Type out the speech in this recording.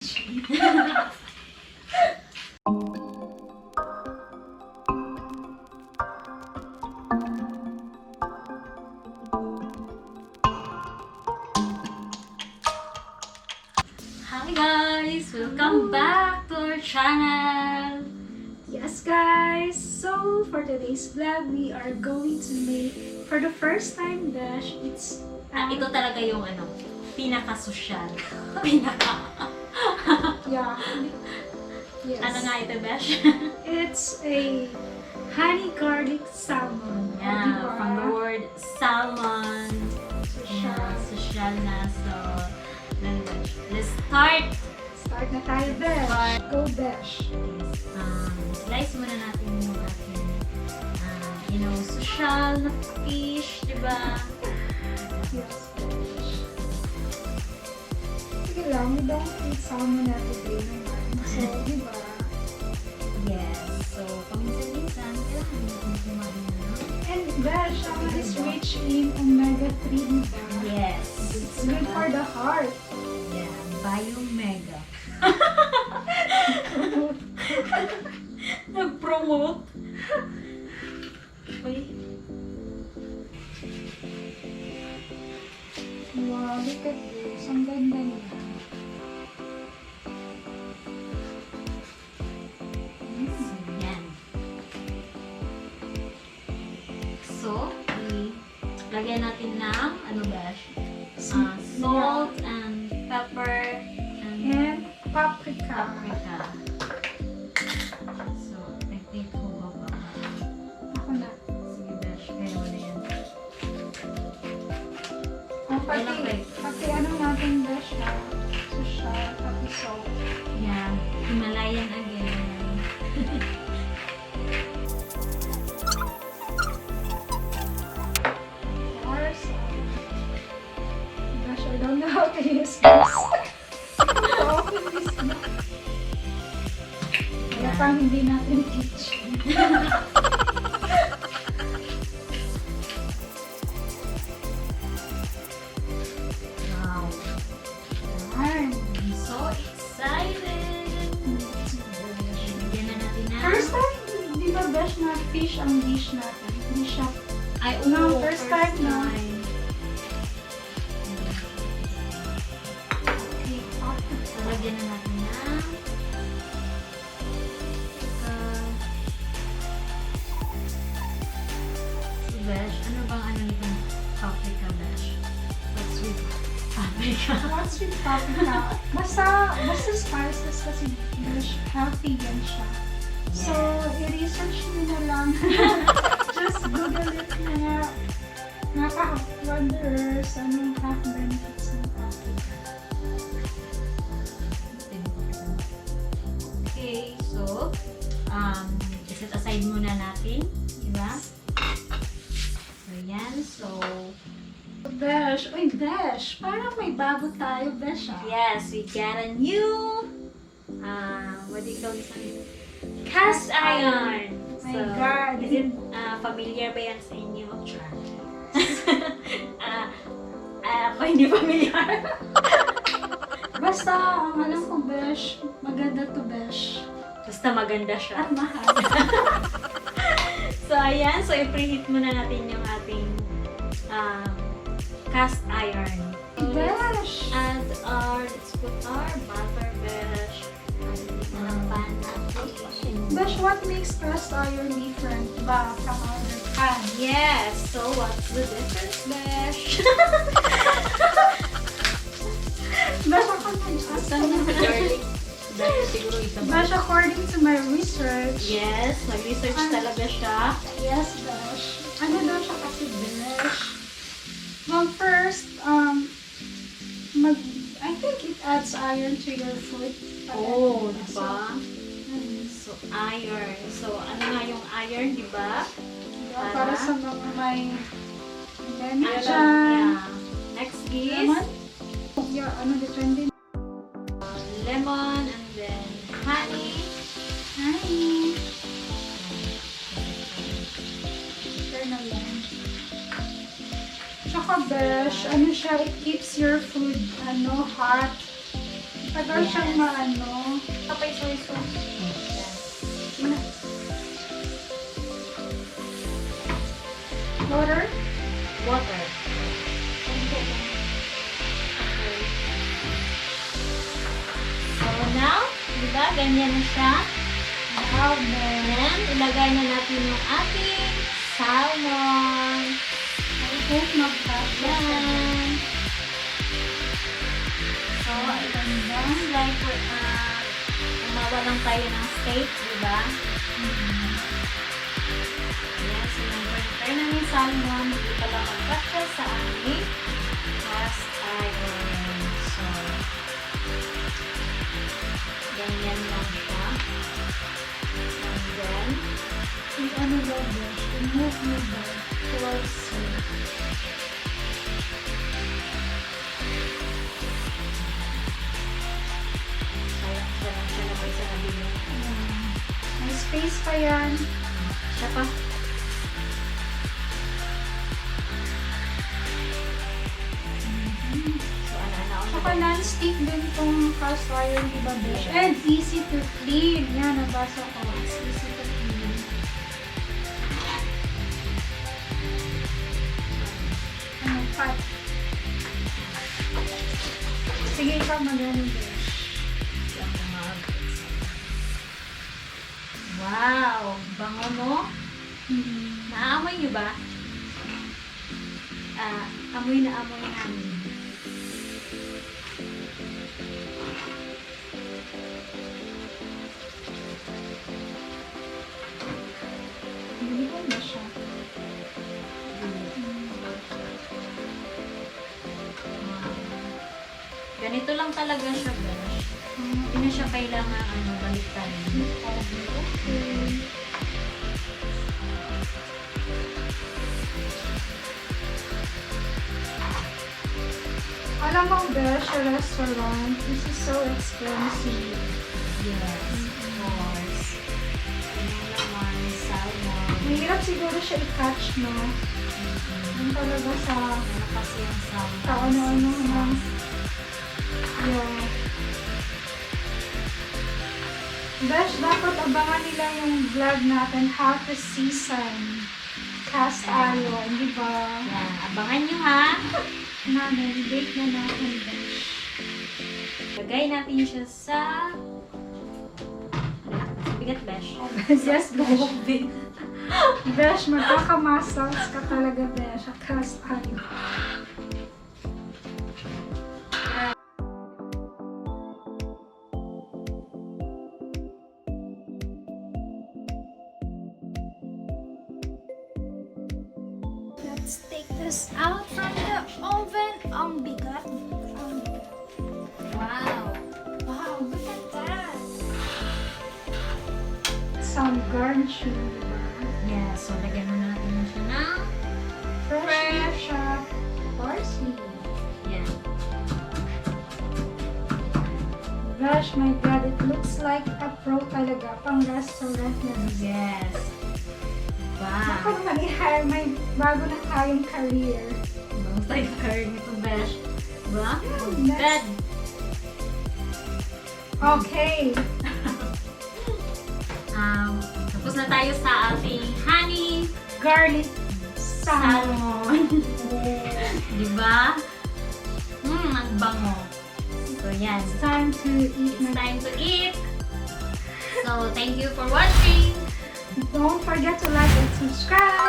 Hi guys! Welcome back to our channel! Yes guys! So for today's vlog, we are going to make, for the first time Besh, it's... Ito talaga yung pinaka-social. Pinaka... Yeah. Yes. Ano nga ito, Besh? It's a honey garlic salmon. Yeah, from the word salmon. Social. Yeah, social na. So, let's start! Start na tayo, Besh. Go, Besh. Slice muna natin yung ating, social na fish, diba? Yes, Besh. Sige lang, we don't eat salmon every day naman. So, diba? Yes. So, paminsan-minsan, kailangan natin kumain na. And Besh, salmon is rich in omega-3, diba? Yes. It's good for the heart. Yeah, Biomega. Nag-promote. Uy. Wow, look at this. Ang ganda niya. So, yan. So, lagyan natin ng, salt and pepper And paprika. So, I think ko ba? Ako na. Sige, Besh. Kaya mo na yan. Pati ano natin Besh ha? Social, pati salt. Yeah. Himalayan again. Or salt. Besh, I don't know how to use this. Open this na. Kaya pang hindi natin teach. Wow. Ayan. I'm so excited! Bigyan na natin na. First time, di ba Besh na fish ang dish natin? Hindi siya. Ay, No, first time na. Okay, So, lagyan na natin na. Si Besh, ano bang nitong paprika, Besh? What's with paprika? What's with paprika? Basta spices kasi Besh, healthy yan siya. So, i-research nyo na lang. Just Google it na naka-wonders, anong health benefits ng paprika. Okay, so, iset aside muna natin, diba? So, yan. So, Besh, uy Besh, parang may bago tayo Besh ah. yes, we got a new, what do you call this one? Cast iron. My God. Is it familiar ba yan sa inyo? Ako hindi familiar. Basta, ang alam ko Besh, maganda to Besh. Basta maganda siya. At mahal. So, ayan. So, i-preheat muna natin yung ating cast iron. So, Besh! let's put our butter, Besh. Ang pan natin. Besh, what makes cast iron different ba from other pan? Yes. So, what's the difference, Besh? Besh, ako nag-ask Saan yung garlic? Dahil siguro isa ba? Besh, according to my research, Yes, nag-research talaga siya. yes, Besh. Ano daw siya kasi, Besh? Well, first, I think it adds iron to your food. Oh, diba? Mm. So, iron. So, ano nga yung iron, diba? Para sa mga may anemia Ano? dyan. Yeah. Next is Lemon? Yeah, ano, depende. lemon and then honey. Honey. Turn na lang. Tsaka besh, ano siya, it keeps your food, hot. Tagal Yes. siyang maano. Kapay soy sauce. Yan. Water? Water. Okay. So now, diba, ganyan na siya. Wow, man. Then, ilagay na natin yung ating salmon. I hope magkasya. Yan. So, it's like umawa lang tayo ng steak, diba? Yan, so nag-prepare namin salmon, hindi pala magkasya sa aming cast iron. So, ganyan lang siya. And then, Ano ba, Besh? Remove mo ba? close. Sayang siya na may sinabi niya. May space pa yan. Siya pa. So, ano-ano. Saka non-stick din tong cast iron, di ba, Besh? And easy to clean. Yan, nabasa ko. It's easy to clean. Ano, pat. Sige, ikaw mag-ano, Besh. Wow! Bango mo? Naamoy niyo ba? Amoy na amoy namin. Hindi ko na siya. Ganito lang talaga siya, guys. Hindi na siya kailangan baliktarin. Okay. Alam mo, Besh, sa restaurant, this is so expensive. Yes, of course. Ano naman, salmon. Mahirap siguro siya i-catch, no? Yung talaga sa Ano kasi yung salmon? ano-ano ng yeah. Besh, dapat abangan nila yung vlog natin, how to season cast iron, di ba? Yan, abangan nyo ha. Namin, bake na natin, Besh. Lagay natin siya sa... Bigat, besh. Yes, Besh. Besh, magkakamuscles ka talaga, Besh, sa cast iron. Let's take this out from the oven. Ang bigat. Wow! Wow, look at that. Some garnishing, diba? Yeah, so lagyan na natin siya ng Fresh shop parsley. yan. Gosh, my God, it looks like a pro talaga. Pang restaurant na. Yes. Ako Wow! naman i-hire may bago na tayong career. Bango tayo curry nito, besh. Diba? Yes. Good! Okay. Tapos na tayo sa ating honey Garlic salmon. diba? Ang bango. So, yan. It's time to eat It's na. time to eat. So, thank you for watching. Don't forget to like and subscribe.